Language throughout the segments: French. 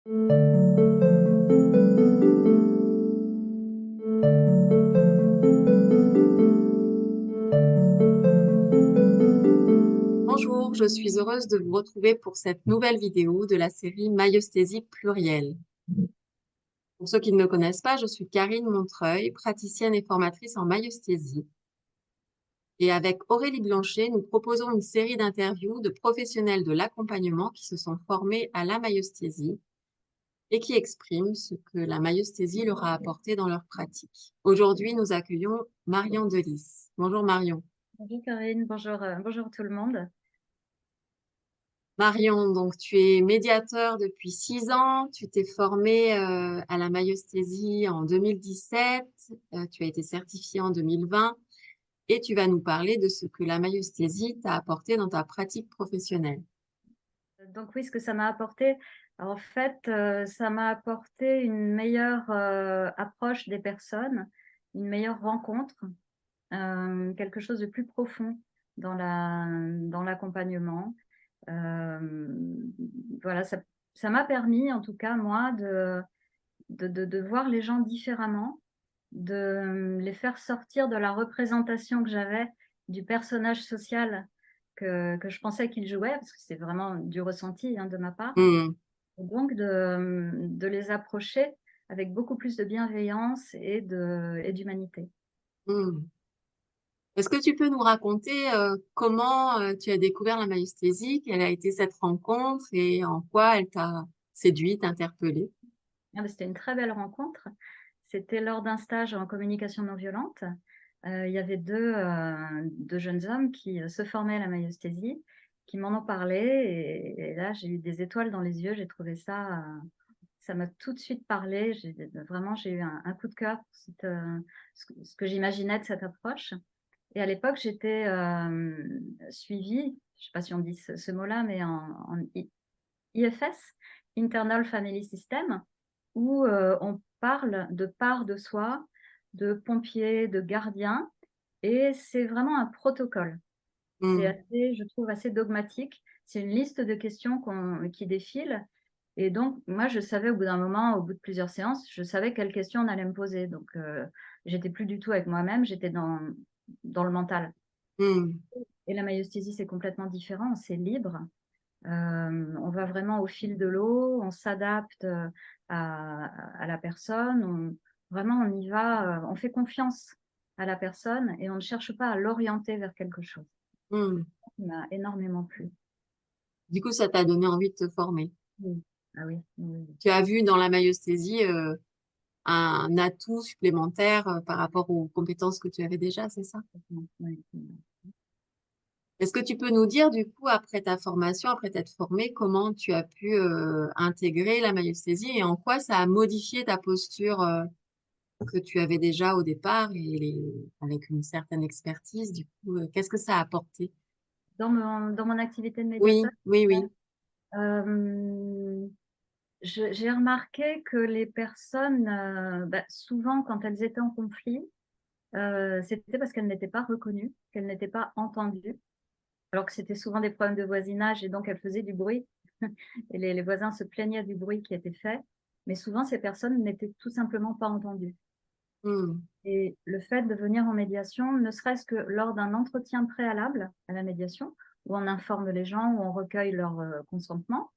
Bonjour, je suis heureuse de vous retrouver pour cette nouvelle vidéo de la série Myosthésie plurielle. Pour ceux qui ne me connaissent pas, je suis Karine Montreuil, praticienne et formatrice en myosthésie. Et avec Aurélie Blanchet, nous proposons une série d'interviews de professionnels de l'accompagnement qui se sont formés à la myosthésie et qui expriment ce que la myosthésie leur a apporté dans leur pratique. Aujourd'hui, nous accueillons Marion Delis. Bonjour Marion. Bonjour Karine, bonjour tout le monde. Marion, donc tu es médiateur depuis 6 ans, tu t'es formée à la myosthésie en 2017, tu as été certifiée en 2020 et tu vas nous parler de ce que la myosthésie t'a apporté dans ta pratique professionnelle. Donc oui, ce que ça m'a apporté, en fait, ça m'a apporté une meilleure approche des personnes, une meilleure rencontre, quelque chose de plus profond dans l'accompagnement. Euh, voilà, ça m'a permis, en tout cas, moi, de voir les gens différemment, de les faire sortir de la représentation que j'avais du personnage social que je pensais qu'il jouait, parce que c'est vraiment du ressenti de ma part, Hmm, et donc de les approcher avec beaucoup plus de bienveillance et d'humanité. hmm. Est-ce que tu peux nous raconter comment tu as découvert la myosthésie, quelle a été cette rencontre et en quoi elle t'a séduite, interpellée? C'était une très belle rencontre. C'était lors d'un stage en communication non violente. Il y avait deux jeunes hommes qui se formaient à la myosthésie, qui m'en ont parlé. Et là, j'ai eu des étoiles dans les yeux. J'ai trouvé ça, ça m'a tout de suite parlé. Vraiment, j'ai eu un coup de cœur pour ce que j'imaginais de cette approche. Et à l'époque, j'étais suivie, je ne sais pas si on dit ce mot-là, mais en IFS, Internal Family System, où on parle de part de soi, de pompier, de gardien, et c'est vraiment un protocole. C'est Hmm, assez, je trouve, assez dogmatique. C'est une liste de questions qui défile. Et donc, moi, je savais au bout d'un moment, au bout de plusieurs séances, je savais quelles questions on allait me poser. Donc, j'étais plus du tout avec moi-même, j'étais dans le mental. hmm, Et la myosthésie, c'est complètement différent, c'est libre. On va vraiment au fil de l'eau, on s'adapte à la personne, vraiment on y va, on fait confiance à la personne et on ne cherche pas à l'orienter vers quelque chose. hmm. Ça m'a énormément plu. Du coup, ça t'a donné envie de te former. Oui. Ah oui, oui, oui. Tu as vu dans la myosthésie un atout supplémentaire par rapport aux compétences que tu avais déjà, c'est ça? Oui, oui, oui. Est-ce que tu peux nous dire, du coup, après ta formation, après t'être formée, comment tu as pu intégrer la myosthésie et en quoi ça a modifié ta posture que tu avais déjà au départ et avec une certaine expertise, du coup, qu'est-ce que ça a apporté? Dans mon activité de médiateur, Oui, oui, oui. euh, j'ai remarqué que les personnes, souvent quand elles étaient en conflit, c'était parce qu'elles n'étaient pas reconnues, qu'elles n'étaient pas entendues, alors que c'était souvent des problèmes de voisinage et donc elles faisaient du bruit. Et les voisins se plaignaient du bruit qui était fait, mais souvent ces personnes n'étaient tout simplement pas entendues. Hmm, Et le fait de venir en médiation, ne serait-ce que lors d'un entretien préalable à la médiation, où on informe les gens, où on recueille leur consentement,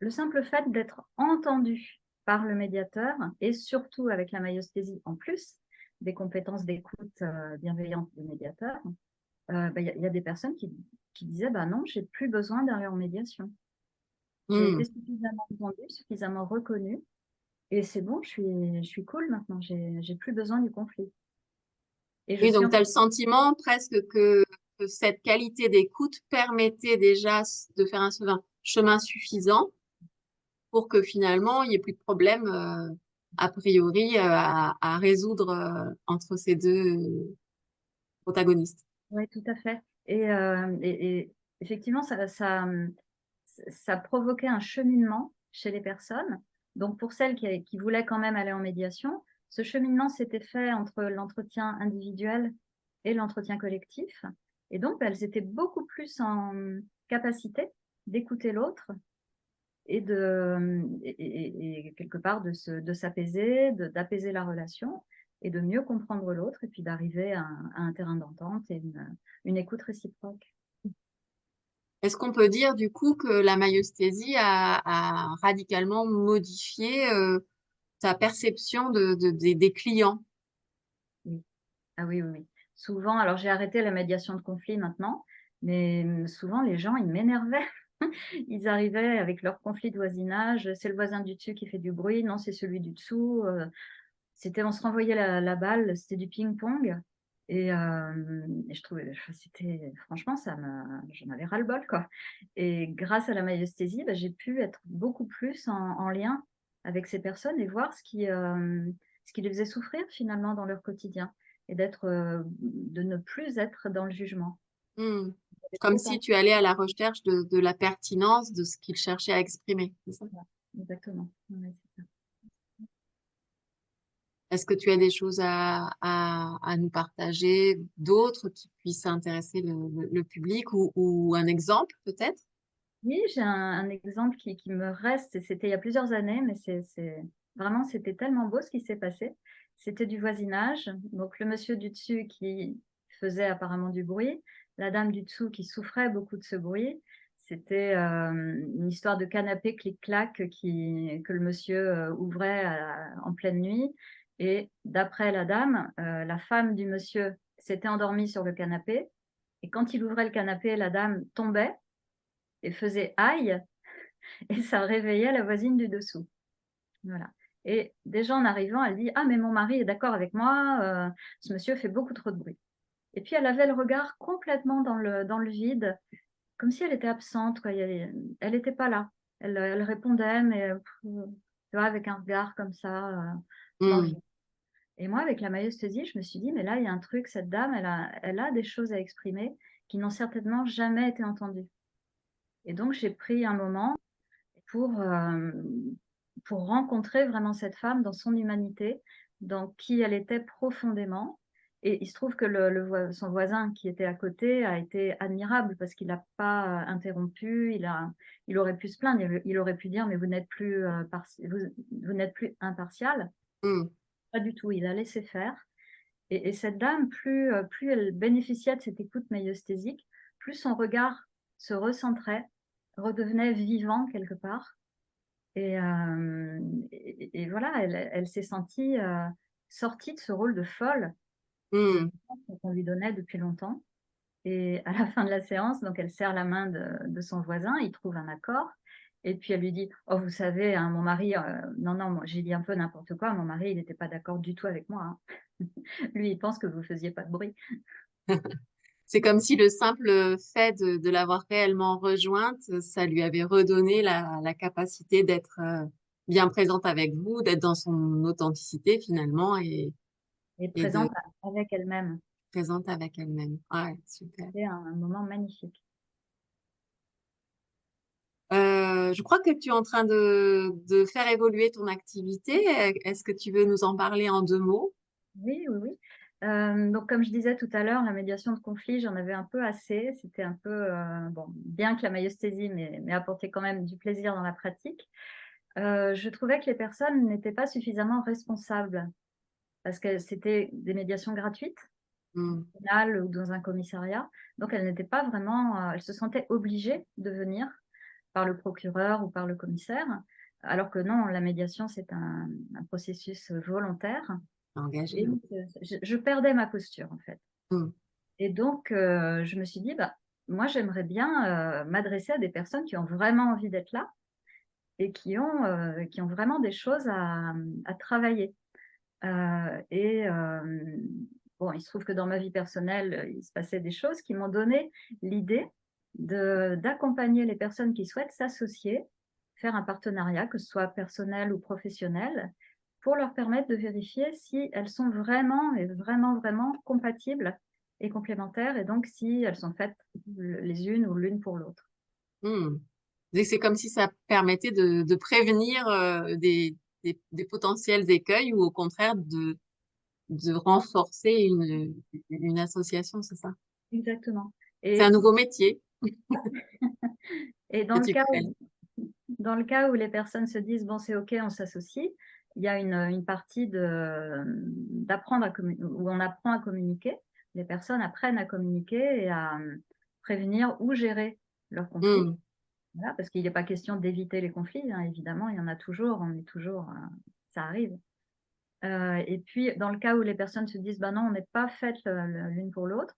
le simple fait d'être entendu par le médiateur, et surtout avec la myosthésie en plus, des compétences d'écoute bienveillante du médiateur, y a des personnes qui disaient bah non, j'ai plus besoin d'aller en médiation. J'ai été hmm. suffisamment entendue, suffisamment reconnue, et c'est bon, je suis cool maintenant, j'ai plus besoin du conflit. Et je Oui, suis donc en tu as le sentiment presque que cette qualité d'écoute permettait déjà de faire un chemin suffisant pour que finalement, il n'y ait plus de problème a priori à résoudre entre ces deux protagonistes. Oui, tout à fait. Et effectivement, ça provoquait un cheminement chez les personnes. Donc, pour celles qui voulaient quand même aller en médiation, ce cheminement s'était fait entre l'entretien individuel et l'entretien collectif. Et donc, elles étaient beaucoup plus en capacité d'écouter l'autre et quelque part de s'apaiser, d'apaiser la relation et de mieux comprendre l'autre et puis d'arriver à un terrain d'entente et une écoute réciproque. Est-ce qu'on peut dire du coup que la myosthésie a radicalement modifié ta perception des clients? Oui. Ah oui, oui, oui. Souvent, alors j'ai arrêté la médiation de conflit maintenant, mais souvent les gens, ils m'énervaient. Ils arrivaient avec leur conflit de voisinage, c'est le voisin du dessus qui fait du bruit, non, c'est celui du dessous. On se renvoyait la balle, c'était du ping-pong. Et je trouvais, enfin, franchement, j'en avais ras-le-bol, quoi. Et grâce à la myosthésie, bah, j'ai pu être beaucoup plus en lien avec ces personnes et voir ce qui les faisait souffrir finalement dans leur quotidien et de ne plus être dans le jugement. Hmm. J'avais Comme trop si peur. tu allais à la recherche de la pertinence de ce qu'ils cherchaient à exprimer, c'est ça? Voilà, exactement. Ouais, c'est ça. Est-ce que tu as des choses à nous partager, d'autres qui puissent intéresser le public ou un exemple peut-être? Oui, j'ai un exemple qui me reste, et c'était il y a plusieurs années, mais vraiment, c'était tellement beau ce qui s'est passé. C'était du voisinage, donc le monsieur du dessus qui faisait apparemment du bruit, la dame du dessous qui souffrait beaucoup de ce bruit. C'était une histoire de canapé clic-clac que le monsieur ouvrait en pleine nuit. Et d'après la dame, la femme du monsieur s'était endormie sur le canapé. Et quand il ouvrait le canapé, la dame tombait et faisait aïe, et ça réveillait la voisine du dessous. Voilà. Et déjà en arrivant, elle dit: ah, mais mon mari est d'accord avec moi, ce monsieur fait beaucoup trop de bruit. Et puis elle avait le regard complètement dans le vide, comme si elle était absente, quoi. Elle n'était pas là. Elle répondait, mais tu vois, avec un regard comme ça, dans le Hmm. vide. Et moi, avec la myosthésie, je me suis dit, mais là, il y a un truc, cette dame, elle a des choses à exprimer qui n'ont certainement jamais été entendues. Et donc, j'ai pris un moment pour, euh, pour rencontrer vraiment cette femme dans son humanité, dans qui elle était profondément. Et il se trouve que son voisin qui était à côté a été admirable parce qu'il n'a pas interrompu, il aurait pu se plaindre, il aurait pu dire mais vous n'êtes plus, vous n'êtes plus impartial. Hmm. Pas du tout, il a laissé faire. Et cette dame, plus elle bénéficiait de cette écoute myosthésique, plus son regard se recentrait, redevenait vivant quelque part. Et voilà, elle s'est sentie sortie de ce rôle de folle Hmm. qu'on lui donnait depuis longtemps. Et à la fin de la séance, donc elle serre la main de son voisin, il trouve un accord. Et puis elle lui dit: oh, vous savez, hein, mon mari, non, non, j'ai dit un peu n'importe quoi, mon mari, il n'était pas d'accord du tout avec moi, hein. Lui, il pense que vous faisiez pas de bruit. C'est comme si le simple fait de l'avoir réellement rejointe, ça lui avait redonné la capacité d'être bien présente avec vous, d'être dans son authenticité finalement Et et de présente avec elle-même. présente avec elle-même. Ouais, super. C'était un moment magnifique. Je crois que tu es en train de faire évoluer ton activité. Est-ce que tu veux nous en parler en deux mots? Oui, oui, oui. Donc, comme je disais tout à l'heure, la médiation de conflit, j'en avais un peu assez. C'était un peu, bon, bien que la myosthésie mais apportait quand même du plaisir dans la pratique. Je trouvais que les personnes n'étaient pas suffisamment responsables parce que c'était des médiations gratuites, Hmm. au tribunal ou dans un commissariat. Donc, elles n'étaient pas vraiment, elles se sentaient obligées de venir par le procureur ou par le commissaire, alors que non, la médiation, c'est un processus volontaire. Engagé. Et Hein. je perdais ma posture, en fait. Hmm. Et donc, je me suis dit, bah, moi, j'aimerais bien m'adresser à des personnes qui ont vraiment envie d'être là et qui ont vraiment des choses à travailler. Bon, il se trouve que dans ma vie personnelle, il se passait des choses qui m'ont donné l'idée d'accompagner les personnes qui souhaitent s'associer, faire un partenariat, que ce soit personnel ou professionnel, pour leur permettre de vérifier si elles sont vraiment et vraiment, vraiment compatibles et complémentaires, et donc si elles sont faites les unes ou l'une pour l'autre. Hmm. C'est comme si ça permettait de prévenir des potentiels écueils ou au contraire de renforcer une association, c'est ça? Exactement. C'est un Et, nouveau métier et que dans le tu cas crées. Dans le cas où les personnes se disent: «Bon, c'est OK, on s'associe», il y a une partie d'apprendre à communiquer où on apprend à communiquer. Les personnes apprennent à communiquer et à, prévenir ou gérer leurs conflits. Mmh. Voilà, parce qu'il n'est pas question d'éviter les conflits, hein, évidemment, il y en a toujours, on est toujours, ça arrive. Et puis dans le cas où les personnes se disent: «Bah, non, on n'est pas faites, l'une pour l'autre»,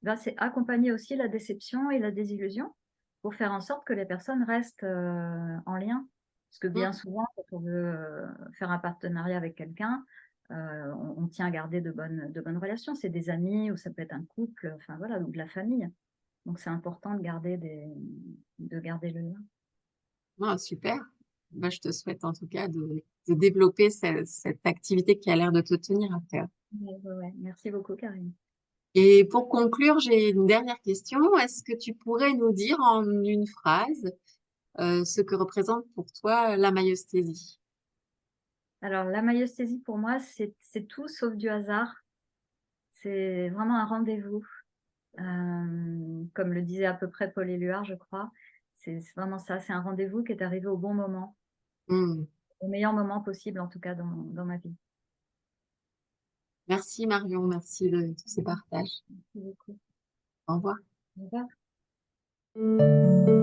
bah, c'est accompagner aussi la déception et la désillusion pour faire en sorte que les personnes restent, en lien. Parce que bien Mmh. souvent, quand on veut, faire un partenariat avec quelqu'un, on tient à garder de bonnes relations. C'est des amis ou ça peut être un couple, enfin voilà, ou de la famille. Donc c'est important de garder le lien. Ah, super. Bah, je te souhaite en tout cas de développer cette activité qui a l'air de te tenir à cœur. Ouais, ouais, ouais. Merci beaucoup, Karine. Et pour conclure, j'ai une dernière question. Est-ce que tu pourrais nous dire en une phrase ce que représente pour toi la maïeusthésie? Alors la maïeusthésie pour moi, c'est tout sauf du hasard. C'est vraiment un rendez-vous. Comme le disait à peu près Paul Éluard, je crois. C'est vraiment ça, c'est un rendez-vous qui est arrivé au bon moment, Mmh. au meilleur moment possible en tout cas dans ma vie. Merci Marion, merci de tous ces partages. Merci beaucoup. Au revoir. Au revoir.